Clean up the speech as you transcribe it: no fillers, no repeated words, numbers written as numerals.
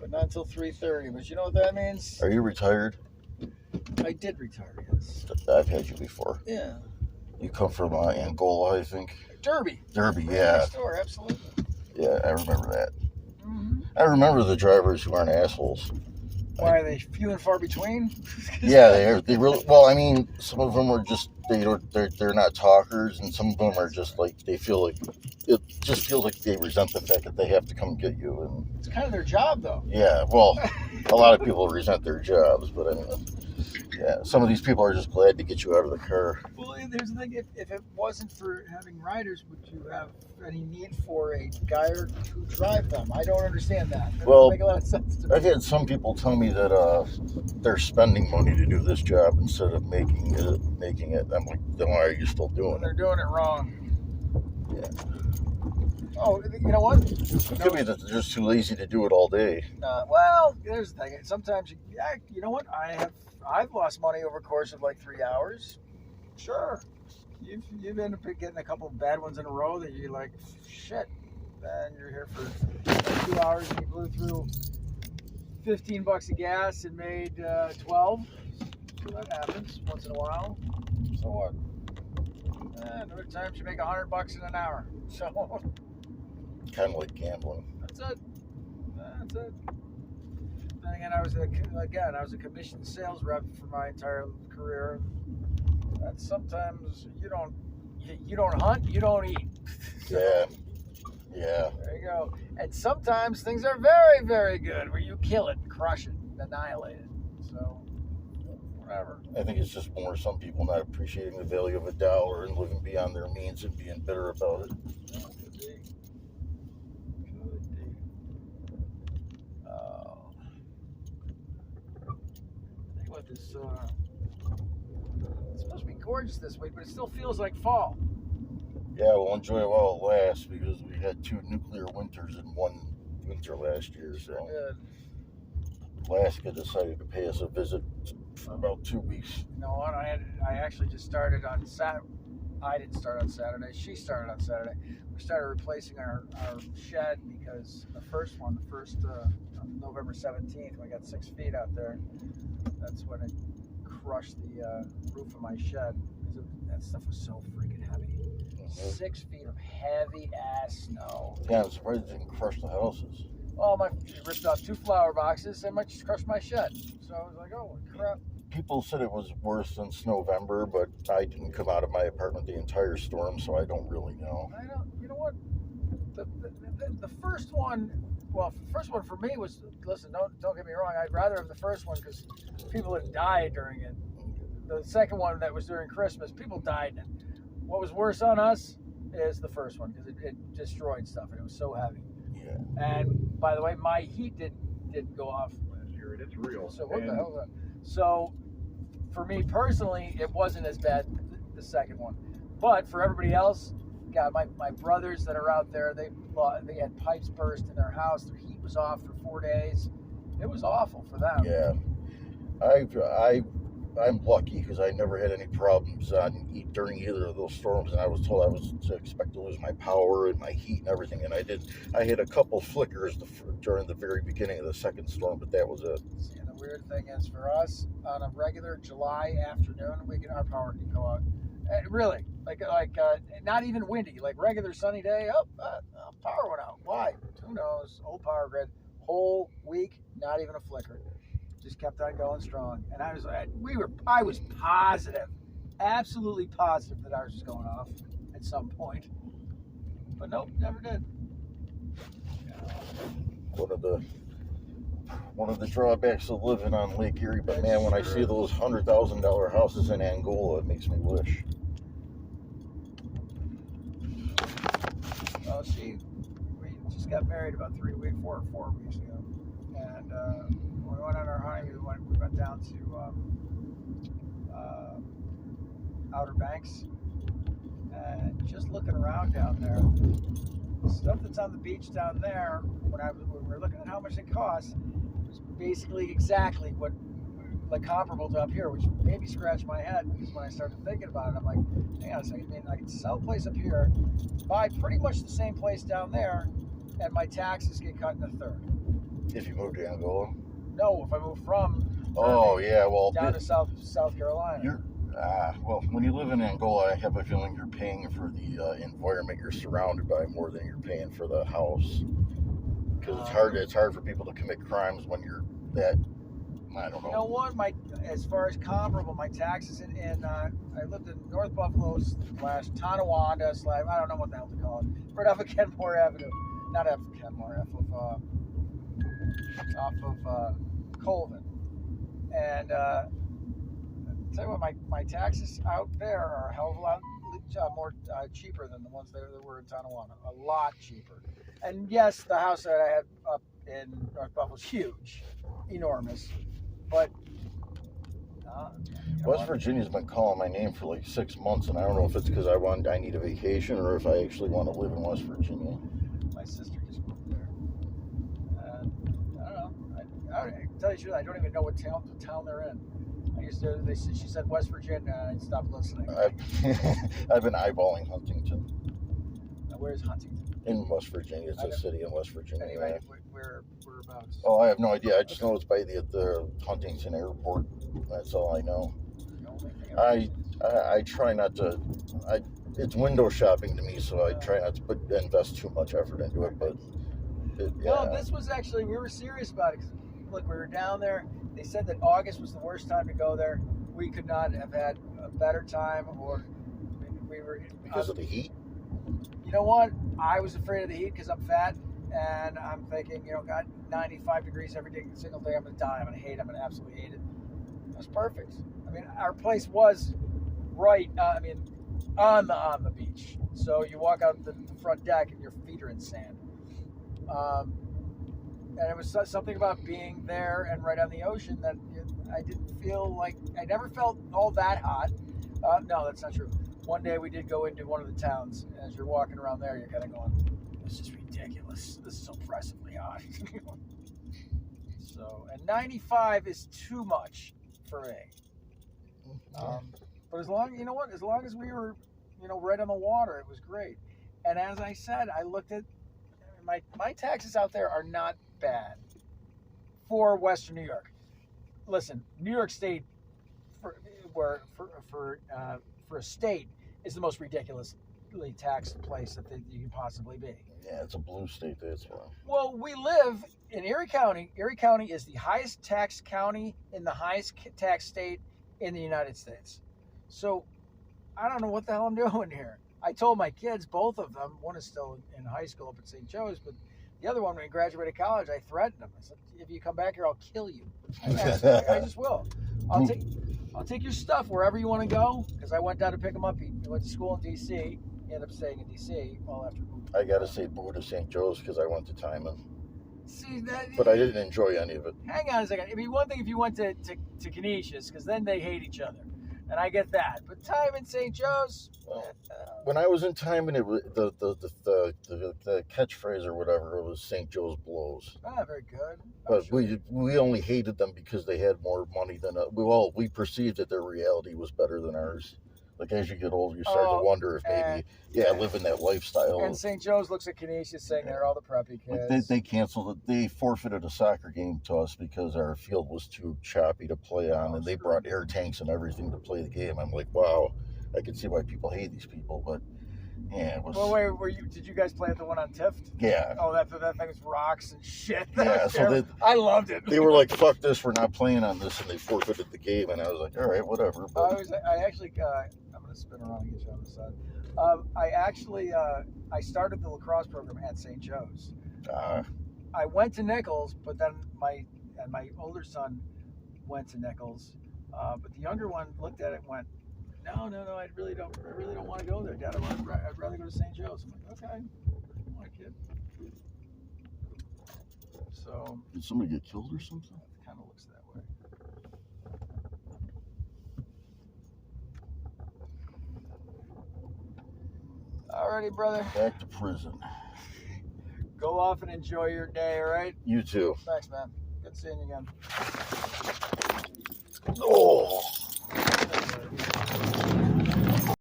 but not until 3:30. But you know what that means? Are you retired? I did retire, yes. I've had you before. Yeah. You come from Angola, I think. Derby. Derby, Right yeah. next door, absolutely. Yeah, I remember that. Mm-hmm. I remember the drivers who aren't assholes. Why are they few and far between? Yeah, they are. They really. Well, I mean, some of them are just they're not talkers, and some of them are just like they feel like it just feels like they resent the fact that they have to come get you. And it's kind of their job, though. Yeah, well, a lot of people resent their jobs, but I mean, yeah, some of these people are just glad to get you out of the car. Well, there's the thing. If it wasn't for having riders, would you have any need for a guy to drive them? I don't understand that. That doesn't make a lot of sense to me. I've had some people tell me that they're spending money to do this job instead of making it. I'm like, then why are you still doing it? They're doing it wrong. Yeah. Oh, you know what? It could be that they're just too lazy to do it all day. Well, there's the thing. Sometimes you know what? I've lost money over a course of like 3 hours. Sure. You've ended up getting a couple of bad ones in a row that you're like, shit. Then you're here for 2 hours and you blew through $15 of gas and made 12. So that happens once in a while. So what? Other times you make $100 in an hour. So kind of like gambling. That's it. Then again, I was a commissioned sales rep for my entire career. That's sometimes you don't hunt, you don't eat. Yeah. Yeah. There you go. And sometimes things are very, very good where you kill it, crush it, annihilate it. So whatever. I think it's just more some people not appreciating the value of $1 and living beyond their means and being bitter about it. Could be. Think about this. It's supposed to be gorgeous this week, but it still feels like fall. Yeah, we'll enjoy it while it lasts because we had 2 nuclear winters in one winter last year. So Alaska decided to pay us a visit for about 2 weeks. You know what? I actually just started on Saturday. I didn't start on Saturday. She started on Saturday. We started replacing our shed because the first November 17th, when we got 6 feet out there, that's when it crushed the roof of my shed. That stuff was so freaking heavy. 6 feet of heavy ass snow. Yeah, I'm surprised it didn't crush the houses. Well, it ripped off 2 flower boxes and just crushed my shed. So I was like, oh crap. People said it was worse than Snowvember, but I didn't come out of my apartment the entire storm, so I don't really know. I don't. You know what? The first one. Well, the first one for me was. Listen, don't get me wrong. I'd rather have the first one because people had died during it. The second one that was during Christmas, people died in it. What was worse on us is the first one because it destroyed stuff and it was so heavy. Yeah. And by the way, my heat didn't go off. It's real. So what the hell is that? So for me personally, it wasn't as bad the second one. But for everybody else, God, my brothers that are out there, they had pipes burst in their house. Their heat was off for 4 days. It was awful for them. Yeah. I'm lucky because I never had any problems during either of those storms, and I was told I was to expect to lose my power and my heat and everything, and I did. I had a couple flickers during the very beginning of the second storm, but that was it. See, and the weird thing is for us, on a regular July afternoon, our power can go out. Really, like not even windy, like regular sunny day. Power went out. Why? Who knows? Old power grid. Whole week, not even a flicker. Just kept on going strong, and I was positive, absolutely positive that ours was going off at some point, but nope, never did. One of the drawbacks of living on Lake Erie, but man, when I see those $100,000 houses in Angola, it makes me wish. Well, we just got married about 4 weeks ago, and when we went on our honeymoon, we went down to Outer Banks, and just looking around down there, the stuff that's on the beach down there, when we were looking at how much it costs, was basically exactly what, like comparable to up here, which made me scratch my head because when I started thinking about it, I'm like, hang on a second, I could sell a place up here, buy pretty much the same place down there, and my taxes get cut in a third. If you moved to Angola? No, if I move from Oh, Irving yeah, well, down to South Carolina. you're, well, when you live in Angola, I have a feeling you're paying for the environment you're surrounded by more than you're paying for the house. Because it's hard for people to commit crimes when you're that, I don't know. You know what? As far as comparable, my taxes I lived in North Buffalo / Tonawanda / I don't know what the hell to call it. Right off of Kenmore Avenue, not off of Kenmore, off of Colvin. And tell you what, my taxes out there are a hell of a lot more cheaper than the ones that were in Tonawanda. A lot cheaper. And yes, the house that I had up in North Buffalo is huge, enormous. But West Virginia's been calling my name for like 6 months, and I don't know if it's because I need a vacation or if I actually want to live in West Virginia. My sister just moved there. I don't know. I tell you the truth, I don't even know what town they're in. She said West Virginia, and I stopped listening. I've been eyeballing Huntington. Now, where's Huntington? In West Virginia. It's a city in West Virginia. Anyway, whereabouts? Oh, I have no idea. I just know it's by the Huntington Airport. That's all I know. I try not to. It's window shopping to me, so I try not to invest too much effort into it. But no, this was actually, we were serious about it. 'Cause, look, we were down there. They said that August was the worst time to go there. We could not have had a better time, or we were because of the heat. You know what? I was afraid of the heat because I'm fat, and I'm thinking, God, 95 degrees every single day, I'm gonna die. I'm gonna hate it. I'm gonna absolutely hate it. It was perfect. I mean, our place was right. On the beach. So you walk out the front deck and your feet are in sand. And it was something about being there and right on the ocean that I didn't feel like, I never felt all that hot. No, that's not true. One day we did go into one of the towns, and as you're walking around there, you're kind of going, this is ridiculous. This is oppressively hot. And 95 is too much for me. But as long as we were, right on the water, it was great. And as I said, I looked at my taxes out there are not bad for Western New York. Listen, New York State for a state is the most ridiculously taxed place that you can possibly be. Yeah, it's a blue state, that's why. Well, we live in Erie County. Erie County is the highest taxed county in the highest taxed state in the United States. So I don't know what the hell I'm doing here. I told my kids, both of them, one is still in high school up at St. Joe's, but the other one, when he graduated college, I threatened him. I said, if you come back here, I'll kill you. I just will. I'll take your stuff wherever you want to go, because I went down to pick him up. He went to school in D.C. He ended up staying in D.C. after moving. I got to say boo to St. Joe's because I went to Timon. See, but I didn't enjoy any of it. Hang on a second. It'd be one thing if you went to Canisius, because then they hate each other. And I get that. But Timon, St. Joe's. Well, when I was in Timon, it was the catchphrase or whatever, it was St. Joe's blows. Ah, very good. But sure. we only hated them because they had more money than us. We perceived that their reality was better than ours. Like, as you get older, you start to wonder if maybe, living that lifestyle. And St. Joe's looks at Canisius saying they're all the preppy kids. They canceled it. They forfeited a soccer game to us because our field was too choppy to play on, and they brought air tanks and everything to play the game. I'm like, wow, I can see why people hate these people, but yeah, it was. Well, wait, did you guys play at the one on Tift? Yeah. Oh, that thing was rocks and shit. Yeah, so I loved it. They were like, fuck this, we're not playing on this, and they forfeited the game, and I was like, all right, whatever. But I actually, I'm going to spin around and get you on the side. I started the lacrosse program at St. Joe's. I went to Nichols, but then my older son went to Nichols, but the younger one looked at it and went, no, I really don't want to go there, Dad. I'd rather go to St. Joe's. I'm like, okay, come on, kid. So. Did somebody get killed or something? It kind of looks that way. Alrighty, brother. Back to prison. Go off and enjoy your day, all right? You too. Thanks, man. Good seeing you again. Oh.